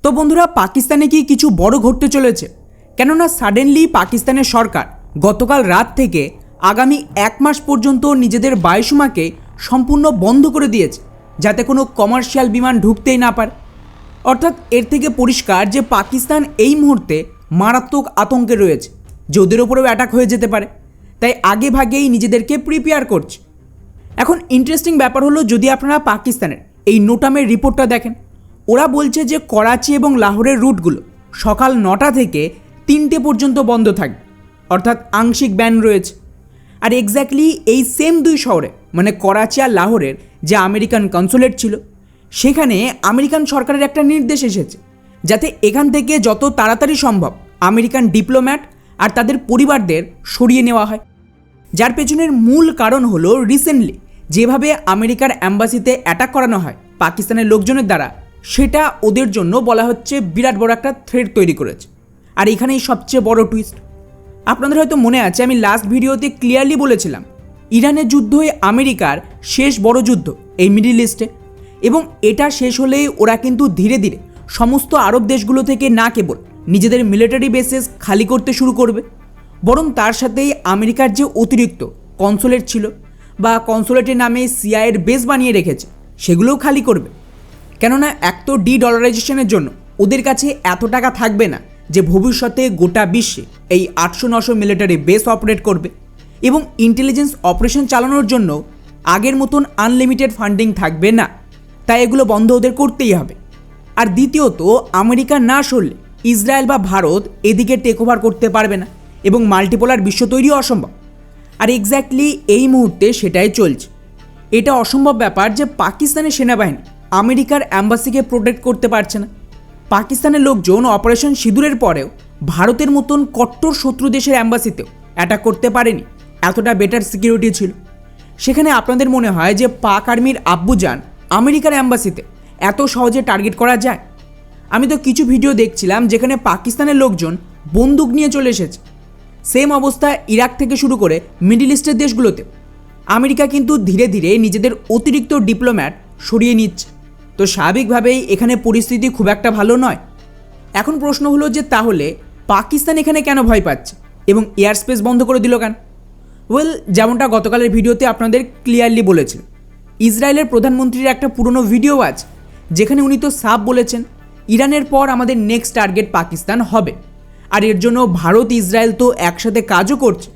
তো বন্ধুরা, পাকিস্তানে কি কিছু বড় ঘটতে চলেছে? কেননা সাডেনলি পাকিস্তানের সরকার গতকাল রাত থেকে আগামী 1 মাস পর্যন্ত নিজেদের বায়ুসীমাকে সম্পূর্ণ বন্ধ করে দিয়েছে, যাতে কোনো কমার্শিয়াল বিমান ঢুকতেই না পারে। অর্থাৎ এর থেকে পরিষ্কার যে পাকিস্তান এই মুহূর্তে মারাত্মক আতঙ্কে রয়েছে যে ওদের ওপরেও অ্যাটাক হয়ে যেতে পারে, তাই আগে ভাগেই নিজেদেরকে প্রিপেয়ার করছে। এখন ইন্টারেস্টিং ব্যাপার হলো, যদি আপনারা পাকিস্তানের এই নোটামের রিপোর্টটা দেখেন, ওরা বলছে যে করাচি এবং লাহোরের রুটগুলো সকাল 9টা থেকে 3টে পর্যন্ত বন্ধ থাকবে, অর্থাৎ আংশিক ব্যান রয়েছে। আর এক্স্যাক্টলি এই সেম দুই শহরে মানে করাচি আর লাহোরের যে আমেরিকান কনসুলেট ছিল, সেখানে আমেরিকান সরকারের একটা নির্দেশ এসেছে যাতে এখান থেকে যত তাড়াতাড়ি সম্ভব আমেরিকান ডিপ্লোম্যাট আর তাদের পরিবারদের সরিয়ে নেওয়া হয়। যার পেছনের মূল কারণ হলো রিসেন্টলি যেভাবে আমেরিকার অ্যাম্বাসিতে অ্যাটাক করানো হয় পাকিস্তানের লোকজনের দ্বারা, সেটা ওদের জন্য বলা হচ্ছে বিরাট বড় একটা থ্রেট তৈরি করেছে। আর এখানেই সবচেয়ে বড় টুইস্ট, আপনাদের হয়তো মনে আছে আমি লাস্ট ভিডিওতে ক্লিয়ারলি বলেছিলাম ইরানের যুদ্ধই আমেরিকার শেষ বড় যুদ্ধ এই মিডল ইস্টে, এবং এটা শেষ হলেই ওরা কিন্তু ধীরে ধীরে সমস্ত আরব দেশগুলো থেকে না কেবল নিজেদের মিলিটারি বেসেস খালি করতে শুরু করবে, বরং তার সাথেই আমেরিকার যে অতিরিক্ত কনসুলেট ছিল বা কনসুলেটের নামে সিআইএর বেস বানিয়ে রেখেছে সেগুলোও খালি করবে। কেননা এক তো ডলারাইজেশনের জন্য ওদের কাছে এত টাকা থাকবে না যে ভবিষ্যতে গোটা বিশ্বে এই 800-900 মিলিটারি বেস অপারেট করবে, এবং ইন্টেলিজেন্স অপারেশন চালানোর জন্য আগের মতন আনলিমিটেড ফান্ডিং থাকবে না, তাই এগুলো বন্ধ ওদের করতেই হবে। আর দ্বিতীয়ত, আমেরিকা না সরলে ইসরায়েল বা ভারত এদিকে টেক ওভার করতে পারবে না এবং মাল্টিপোলার বিশ্ব তৈরিও অসম্ভব। আর এক্স্যাক্টলি এই মুহূর্তে সেটাই চলছে। এটা অসম্ভব ব্যাপার যে পাকিস্তানের সেনাবাহিনী আমেরিকার অ্যাম্বাসিকে প্রোটেক্ট করতে পারছে না। পাকিস্তানের লোকজন অপারেশন সিঁদুরের পরেও ভারতের মতন কট্টর শত্রু দেশের অ্যাম্বাসিতেও অ্যাটাক করতে পারেনি, এতটা বেটার সিকিউরিটি ছিল। সেখানে আপনাদের মনে হয় যে পাক আর্মির আব্বুজান আমেরিকার অ্যাম্বাসিতে এত সহজে টার্গেট করা যায়? আমি তো কিছু ভিডিও দেখছিলাম যেখানে পাকিস্তানের লোকজন বন্দুক নিয়ে চলে এসেছে। সেম অবস্থা ইরাক থেকে শুরু করে মিডল ইস্টের দেশগুলোতে। আমেরিকা কিন্তু ধীরে ধীরে নিজেদের অতিরিক্ত ডিপ্লোম্যাট সরিয়ে নিচ্ছে, তো স্বাভাবিকভাবেই এখানে পরিস্থিতি খুব একটা ভালো নয়। এখন প্রশ্ন হলো যে তাহলে পাকিস্তান এখানে কেন ভয় পাচ্ছে এবং এয়ার স্পেস বন্ধ করে দিল কেন? ওয়েল, যেমনটা গতকালের ভিডিওতে আপনাদের ক্লিয়ারলি বলেছিলেন, ইসরায়েলের প্রধানমন্ত্রীর একটা পুরনো ভিডিও আছে যেখানে উনি তো সাফ বলেছেন ইরানের পর আমাদের নেক্সট টার্গেট পাকিস্তান হবে। আর এর জন্য ভারত ইসরায়েল তো একসাথে কাজও করছে,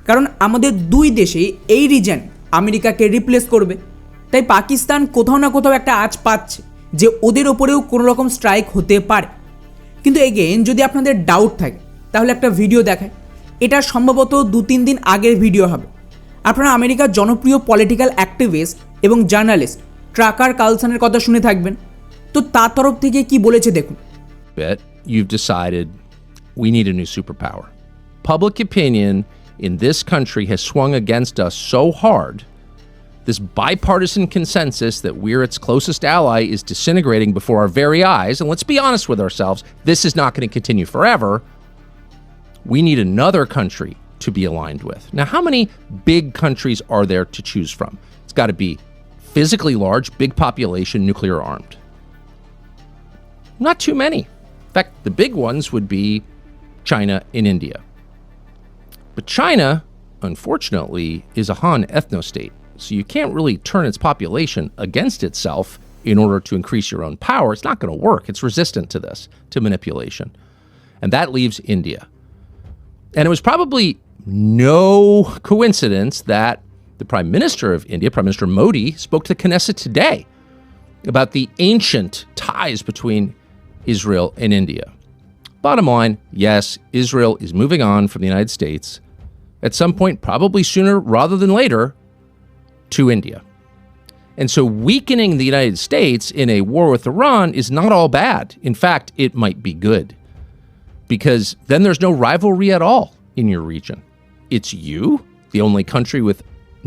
কারণ আমাদের দুই দেশেই এই রিজন আমেরিকাকে রিপ্লেস করবে। তাই পাকিস্তান কোথাও না কোথাও একটা আঁচ পাচ্ছে যে ওদের ওপরেও কোনো রকম স্ট্রাইক হতে পারে। কিন্তু এগেইন যদি আপনাদের ডাউট থাকে তাহলে একটা ভিডিও দেখায়, এটা সম্ভবত 2-3 দিন আগের ভিডিও হবে। আপনারা আমেরিকার জনপ্রিয় পলিটিক্যাল অ্যাক্টিভিস্ট এবং জার্নালিস্ট ট্রাকার কার্লসনের কথা শুনে থাকবেন, তো তার তরফ থেকে কি বলেছে দেখুন। You've decided we need a new superpower. Public opinion in this country has swung against us so hard. This bipartisan consensus that we're its closest ally is disintegrating before our very eyes. And let's be honest with ourselves, this is not going to continue forever. We need another country to be aligned with. Now, how many big countries are there to choose from? It's got to be physically large, big population, nuclear armed. Not too many. In fact, the big ones would be China and India. But China, unfortunately, is a Han ethno-state. So you can't really turn its population against itself in order to increase your own power. It's not going to work. It's resistant to this, to manipulation. And that leaves India. And it was probably no coincidence that the Prime Minister of India, Prime Minister Modi, spoke to the Knesset today about the ancient ties between Israel and India. Bottom line, yes, Israel is moving on from the United States, at some point, probably sooner rather than later, to India. And so weakening the United States in a war with Iran is not all bad. In fact, it might be good, because then there's no rivalry at all in your region. It's you, the only country with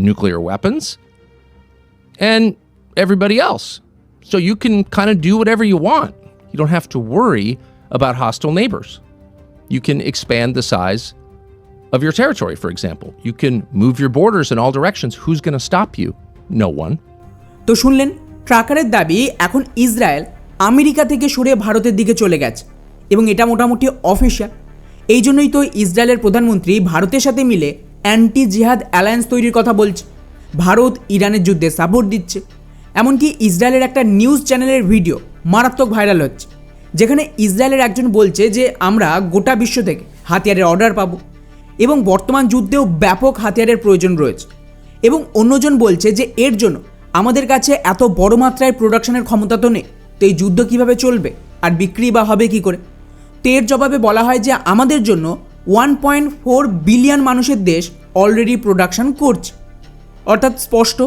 nuclear weapons, and everybody else. So you can kind of do whatever you want. You don't have to worry about hostile neighbors. You can expand the size of your territory, for example. You can move your borders in all directions. Who's going to stop you? No one. তো শুনলেন ট্রাকারের দাবি এখন Israel America থেকে সরে ভারতের দিকে চলে গেছে এবং এটা মোটামুটি অফিশিয়াল। এই জন্যই তো ইসরায়েলের প্রধানমন্ত্রী ভারতের সাথে মিলে অ্যান্টি জিহাদ অ্যালায়েন্স তৈরির কথা বলছে। ভারত ইরানের যুদ্ধে সাপোর্ট দিচ্ছে। এমনকি ইসরায়েলের একটা নিউজ চ্যানেলের ভিডিও মারাত্মক ভাইরাল হচ্ছে, যেখানে ইসরায়েলের একজন বলছে যে আমরা গোটা বিশ্ব থেকে হাতিয়ারের অর্ডার পাবো এবং বর্তমান যুদ্ধেও ব্যাপক হাতিয়ারের প্রয়োজন রয়েছে, এবং অন্যজন বলছে যে এর জন্য আমাদের কাছে এত বড় মাত্রায় প্রোডাকশনের ক্ষমতা তো নেই, তো এই যুদ্ধ কীভাবে চলবে আর বিক্রি বা হবে কী করে। তো এর জবাবে বলা হয় যে আমাদের জন্য 1.4 বিলিয়ন মানুষের দেশ অলরেডি প্রোডাকশন করছে। অর্থাৎ স্পষ্ট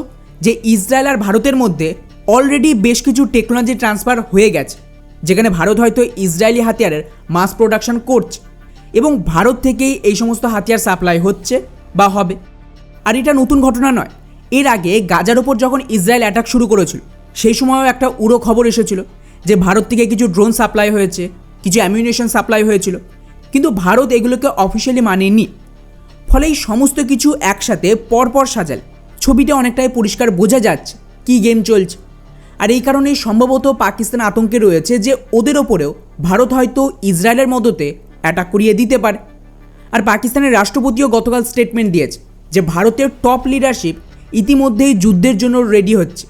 যে ইসরায়েল আর ভারতের মধ্যে অলরেডি বেশ কিছু টেকনোলজি ট্রান্সফার হয়ে গেছে, যেখানে ভারত হয়তো ইসরায়েলি হাতিয়ারের মাস প্রোডাকশন করছে এবং ভারত থেকেই এই সমস্ত হাতিয়ার সাপ্লাই হচ্ছে বা হবে। আর এটা নতুন ঘটনা নয়, এর আগে গাজার ওপর যখন ইসরায়েল অ্যাটাক শুরু করেছিল সেই সময়ও একটা উড়ো খবর এসেছিল যে ভারত থেকে কিছু ড্রোন সাপ্লাই হয়েছে, কিছু অ্যামিউনিশন সাপ্লাই হয়েছিল, কিন্তু ভারত এগুলোকে অফিসিয়ালি মানেনি। ফলে এই সমস্ত কিছু একসাথে পরপর সাজালে ছবিটা অনেকটাই পরিষ্কার বোঝা যাচ্ছে কী গেম চলছে। আর এই কারণেই সম্ভবত পাকিস্তান আতঙ্কে রয়েছে যে ওদের ওপরেও ভারত হয়তো ইসরায়েলের মদতে অ্যাটাক করিয়ে দিতে পারে। আর পাকিস্তানের রাষ্ট্রপতিও গতকাল স্টেটমেন্ট দিয়েছে যে ভারতের টপ লিডারশিপ ইতিমধ্যেই যুদ্ধের জন্য রেডি হচ্ছে,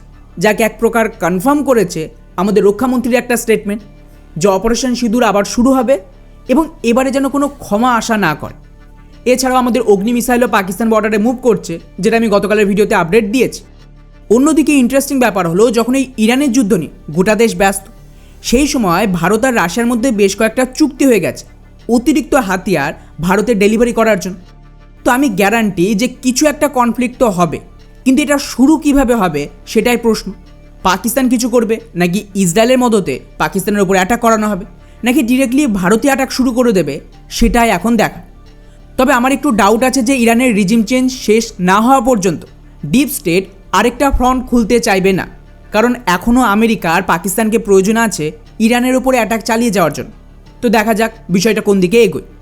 যাকে এক প্রকার কনফার্ম করেছে আমাদের রক্ষামন্ত্রীর একটা স্টেটমেন্ট যে অপারেশন সিঁদুর আবার শুরু হবে এবং এবারে যেন কোনো ক্ষমা আশা না করে। এছাড়াও আমাদের অগ্নি মিসাইলও পাকিস্তান বর্ডারে মুভ করছে, যেটা আমি গতকালের ভিডিওতে আপডেট দিয়েছি। অন্যদিকে ইন্টারেস্টিং ব্যাপার হলো, যখন এই ইরানের যুদ্ধ নিয়ে গোটা দেশ ব্যস্ত, সেই সময় ভারত আর রাশিয়ার মধ্যে বেশ কয়েকটা চুক্তি হয়ে গেছে অতিরিক্ত হাতিয়ার ভারতে ডেলিভারি করার জন্য। তো আমি গ্যারান্টি যে কিছু একটা কনফ্লিক্ট তো হবে, কিন্তু এটা শুরু কিভাবে হবে সেটাই প্রশ্ন। পাকিস্তান কিছু করবে, নাকি ইসরায়েলের মদতে পাকিস্তানের উপর অ্যাটাক করানো হবে, নাকি ডিরেক্টলি ভারতীয় অ্যাটাক শুরু করে দেবে, সেটাই এখন দেখা। তবে আমার একটু ডাউট আছে যে ইরানের রিজিম চেঞ্জ শেষ না হওয়া পর্যন্ত ডিপ স্টেট আরেকটা ফ্রন্ট খুলতে চাইবে না, কারণ এখনও আমেরিকা আর পাকিস্তানকে প্রয়োজন আছে ইরানের উপরে অ্যাটাক চালিয়ে যাওয়ার জন্য। তো দেখা যাক বিষয়টা কোন দিকে এগোয়।